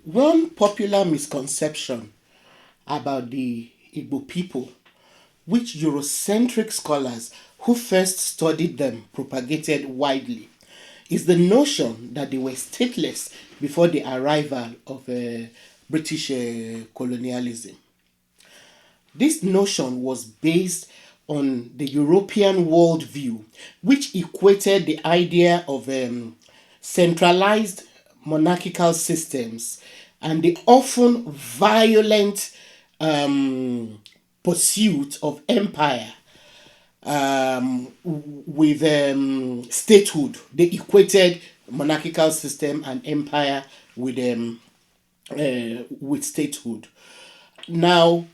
One popular misconception about the Igbo people, which Eurocentric scholars who first studied them propagated widely, is the notion that they were stateless before the arrival of British colonialism. This notion was based on the European worldview, which equated the idea of centralized monarchical systems and the often violent pursuit of empire with statehood. They equated monarchical system and empire with statehood. Now,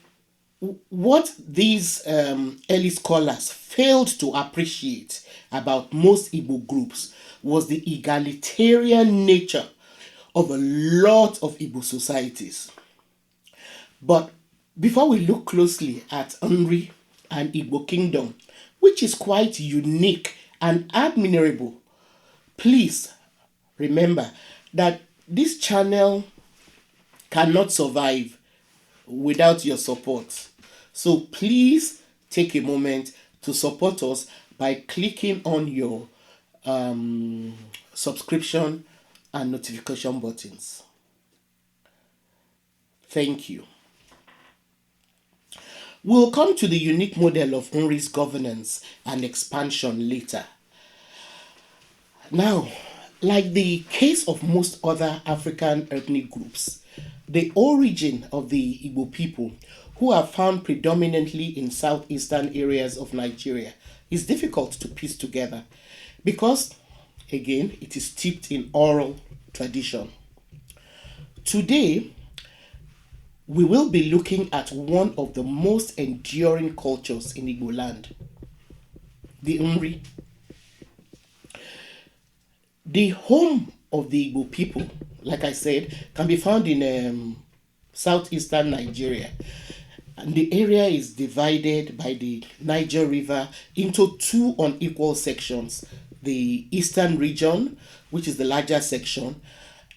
what these early scholars failed to appreciate about most Igbo groups was the egalitarian nature of a lot of Igbo societies. But before we look closely at Nri and Igbo Kingdom, which is quite unique and admirable, please remember that this channel cannot survive without your support. So please take a moment to support us by clicking on your subscription and notification buttons. Thank you. We'll come to the unique model of Nri's governance and expansion later. Now, like the case of most other African ethnic groups, the origin of the Igbo people, who are found predominantly in southeastern areas of Nigeria, is difficult to piece together because, again, it is steeped in oral tradition. Today, we will be looking at one of the most enduring cultures in Igbo land, the Nri. The home of the Igbo people, like I said, can be found in southeastern Nigeria. And the area is divided by the Niger River into two unequal sections: the eastern region, which is the larger section,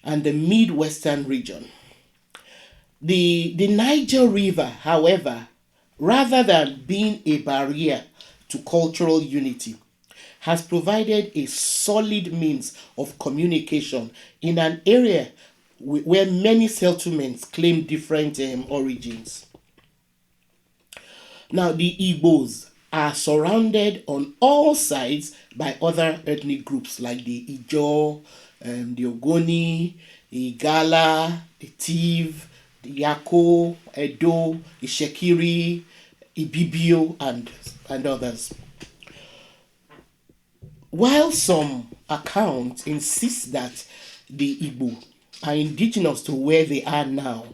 and the midwestern region. The Niger River, however, rather than being a barrier to cultural unity, has provided a solid means of communication in an area where many settlements claim different origins. Now, the Igbos are surrounded on all sides by other ethnic groups like the Ijaw, the Ogoni, the Igala, the Tiv, the Yako, Edo, the Shekiri, Ibibio, and others. While some accounts insist that the Igbo are indigenous to where they are now,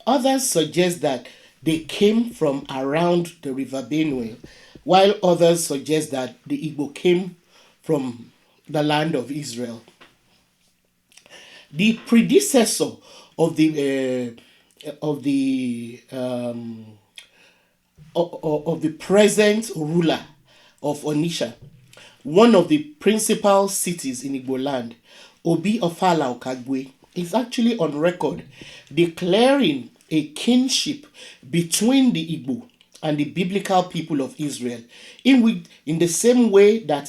others suggest that they came from around the River Benue, while others suggest that the Igbo came from the land of Israel. The predecessor of the present ruler of Onisha, one of the principal cities in Igbo land, Obi Ofala Okagwe, is actually on record declaring a kinship between the Igbo and the biblical people of Israel, in the same way that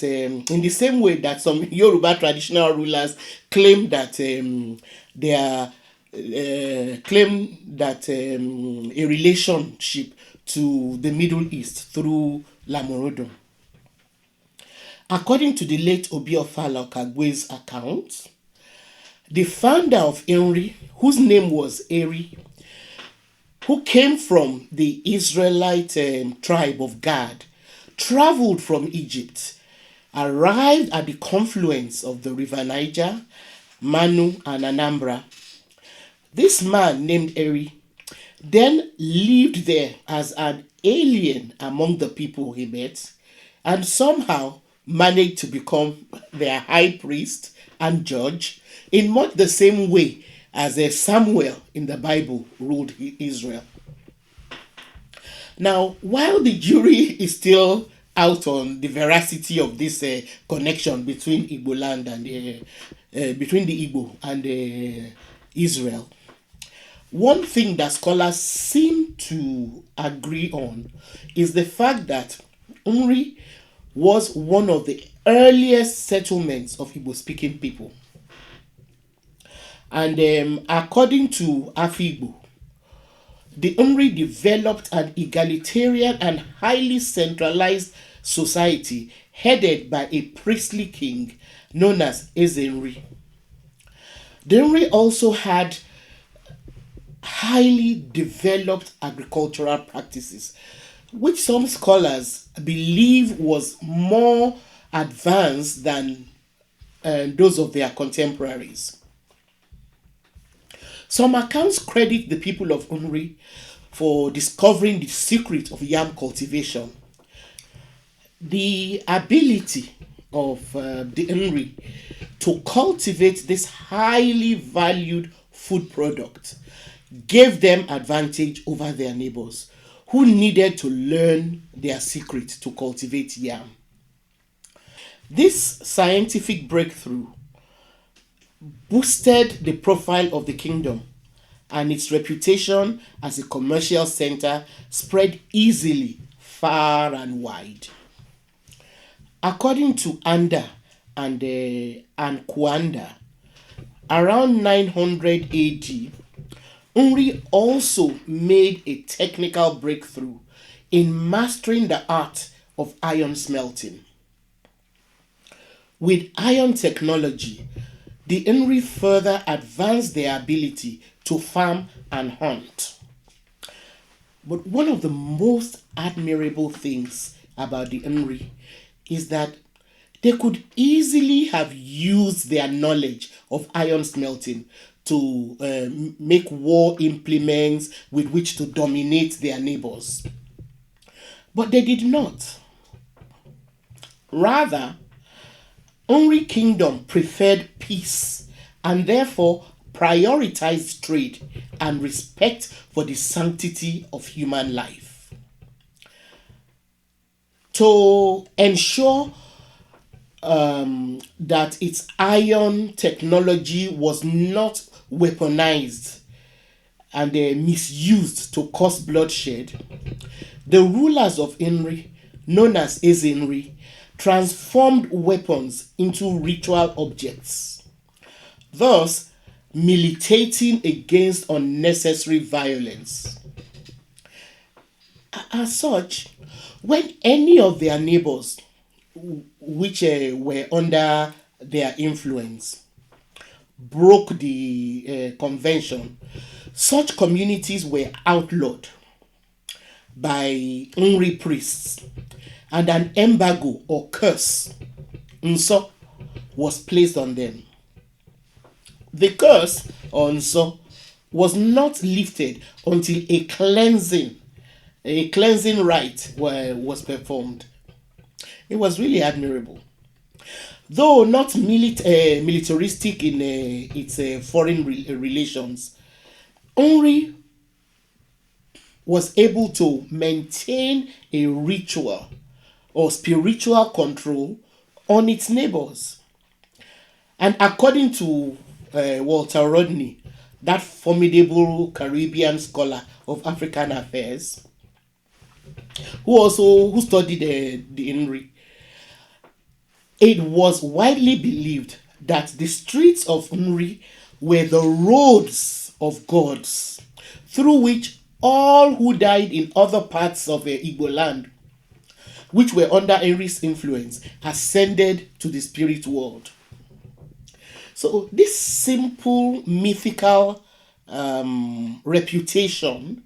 some Yoruba traditional rulers claim that a relationship to the Middle East through Lamorodom. According to the late Obi Ofala Okagwe's account, the founder of Nri, whose name was Eri, who came from the Israelite tribe of Gad, traveled from Egypt, arrived at the confluence of the river Niger, Manu, and Anambra. This man named Eri then lived there as an alien among the people he met, and somehow managed to become their high priest and judge in much the same way as Samuel in the Bible ruled Israel. Now, while the jury is still out on the veracity of this connection between Igbo land and between the Igbo and Israel, one thing that scholars seem to agree on is the fact that Umri was one of the earliest settlements of Igbo speaking people. And according to Afiigbo, the Umri developed an egalitarian and highly centralized society headed by a priestly king known as Ezenri. The Umri also had highly developed agricultural practices, which some scholars believe was more advanced than those of their contemporaries. Some accounts credit the people of Umri for discovering the secret of yam cultivation. The ability of the Umri to cultivate this highly valued food product gave them advantage over their neighbors who needed to learn their secret to cultivate yam. This scientific breakthrough boosted the profile of the kingdom, and its reputation as a commercial center spread easily far and wide. According to Anda and Kuanda, around 900 AD, Umri also made a technical breakthrough in mastering the art of iron smelting. With iron technology, the Umri further advanced their ability to farm and hunt. But one of the most admirable things about the Umri is that they could easily have used their knowledge of iron smelting to make war implements with which to dominate their neighbors. But they did not. Rather, Umri kingdom preferred peace and therefore prioritized trade and respect for the sanctity of human life. To ensure that its iron technology was not weaponized and misused to cause bloodshed, the rulers of Inri, known as Ezenri, transformed weapons into ritual objects, thus militating against unnecessary violence. As such, when any of their neighbors, which were under their influence, broke the convention, such communities were outlawed by Umri priests, and an embargo or curse nso was placed on them. The curse or nso was not lifted until a cleansing rite was performed. It was really admirable. Though not militaristic in its foreign relations, Umri was able to maintain a ritual or spiritual control on its neighbors. And according to Walter Rodney, that formidable Caribbean scholar of African affairs, who studied the Inri, it was widely believed that the streets of Umri were the roads of gods through which all who died in other parts of Igbo land, which were under Umri's influence, ascended to the spirit world. So this simple mythical reputation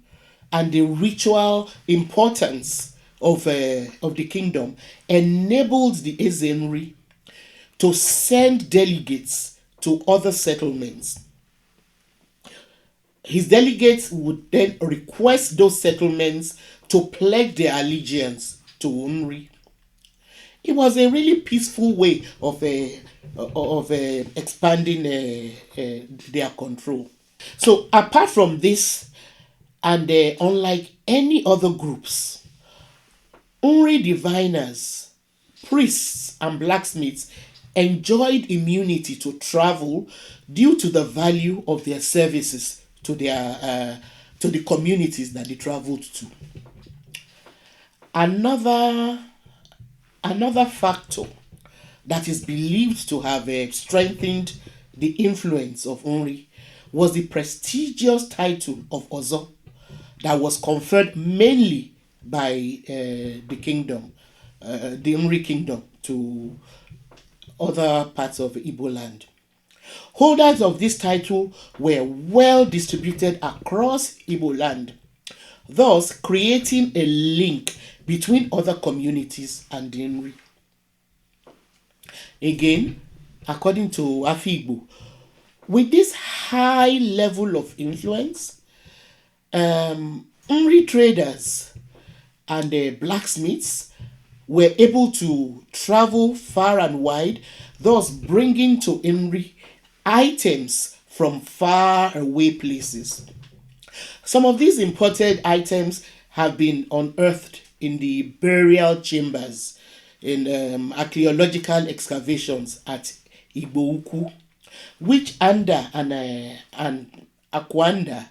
and the ritual importance of the kingdom enabled the Ezenri to send delegates to other settlements. His delegates would then request those settlements to pledge their allegiance to Umri. It was a really peaceful way of expanding their control. So apart from this, and unlike any other groups, Umri diviners, priests, and blacksmiths enjoyed immunity to travel due to the value of their services to the communities that they traveled to. Another another factor that is believed to have strengthened the influence of Nri was the prestigious title of Ozo that was conferred mainly by the kingdom, the Nri kingdom, to other parts of Igbo land. Holders of this title were well distributed across Igbo land, thus creating a link between other communities and the Nri. Again, according to Afikbo, with this high level of influence, Nri traders and blacksmiths were able to travel far and wide, thus bringing to Nri items from far away places. Some of these imported items have been unearthed in the burial chambers in archaeological excavations at Igbo Ukwu, which Anda and Akwanda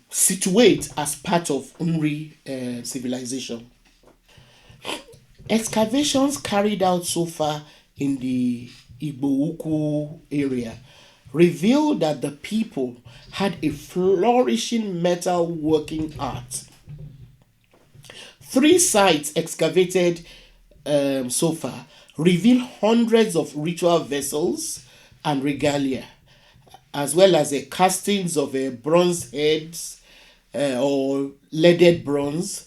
situate as part of Nri civilization. Excavations carried out so far in the Igbo Ukwu area reveal that the people had a flourishing metal working art. Three sites excavated so far reveal hundreds of ritual vessels and regalia, as well as castings of bronze heads or leaded bronze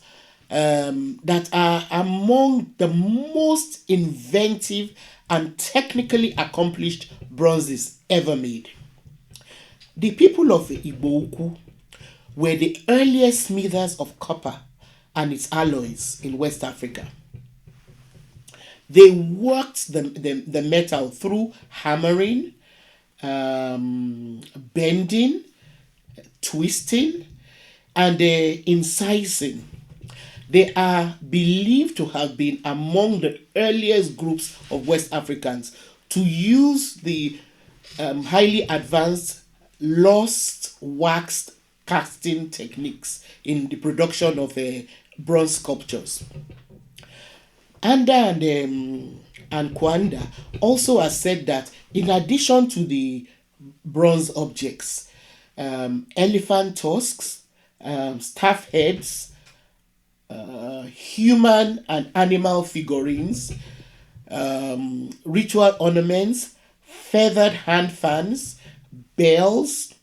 that are among the most inventive and technically accomplished bronzes ever made. The people of Igbo Ukwu were the earliest smithers of copper and its alloys in West Africa. They worked the metal through hammering, bending, twisting, and incising. They are believed to have been among the earliest groups of West Africans to use the highly advanced lost waxed casting techniques in the production of bronze sculptures. Anda and Kwanda also has said that in addition to the bronze objects, elephant tusks, staff heads, human and animal figurines, ritual ornaments, feathered hand fans, bells,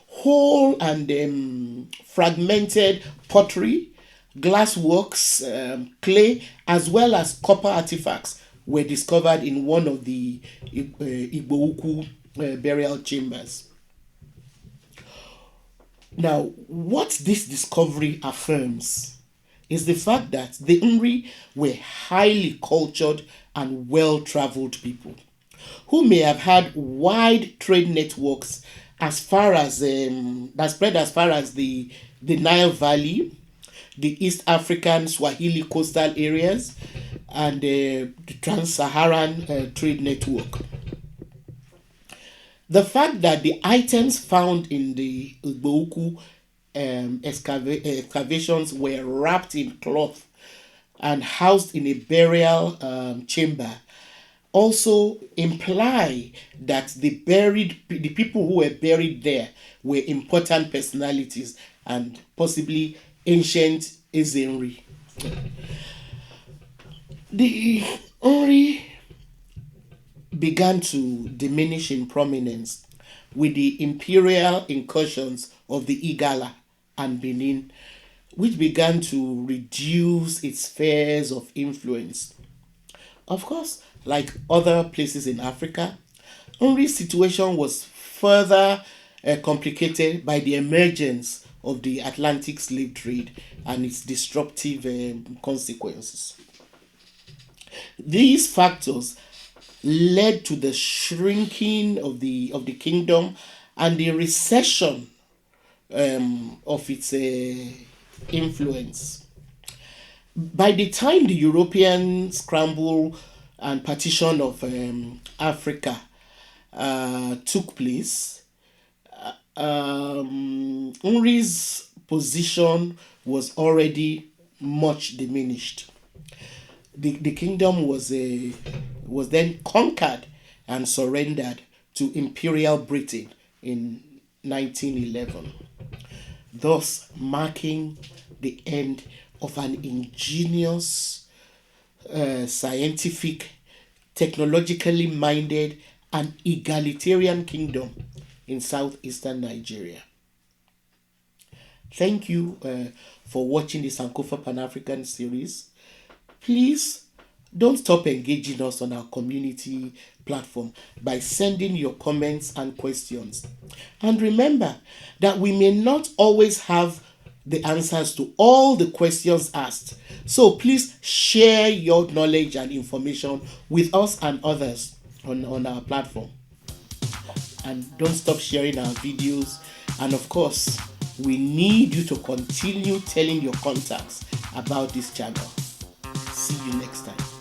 whole and fragmented pottery, glassworks, clay, as well as copper artifacts were discovered in one of the Igbo Ukwu burial chambers. Now, what this discovery affirms is the fact that the Nri were highly cultured and well traveled people who may have had wide trade networks as far as that spread as far as the Nile Valley, the East African Swahili coastal areas, and the Trans-Saharan trade network. The fact that the items found in the Igbo excavations were wrapped in cloth and housed in a burial chamber also imply that the people who were buried there were important personalities and possibly ancient Ezenri. The Ori began to diminish in prominence with the imperial incursions of the Igala and Benin, which began to reduce its spheres of influence. Of course, like other places in Africa, Nri's situation was further complicated by the emergence of the Atlantic slave trade and its disruptive consequences. These factors led to the shrinking of the kingdom and the recession of its influence. By the time the European scramble and partition of Africa took place, Nri's position was already much diminished. The kingdom was then conquered and surrendered to Imperial Britain in 1911, thus marking the end of an ingenious, scientific, technologically minded, and egalitarian kingdom in southeastern Nigeria. Thank you for watching the Sankofa Pan African series. Please don't stop engaging us on our community platform by sending your comments and questions. And remember that we may not always have the answers to all the questions asked. So please share your knowledge and information with us and others on our platform. And don't stop sharing our videos. And of course, we need you to continue telling your contacts about this channel. See you next time.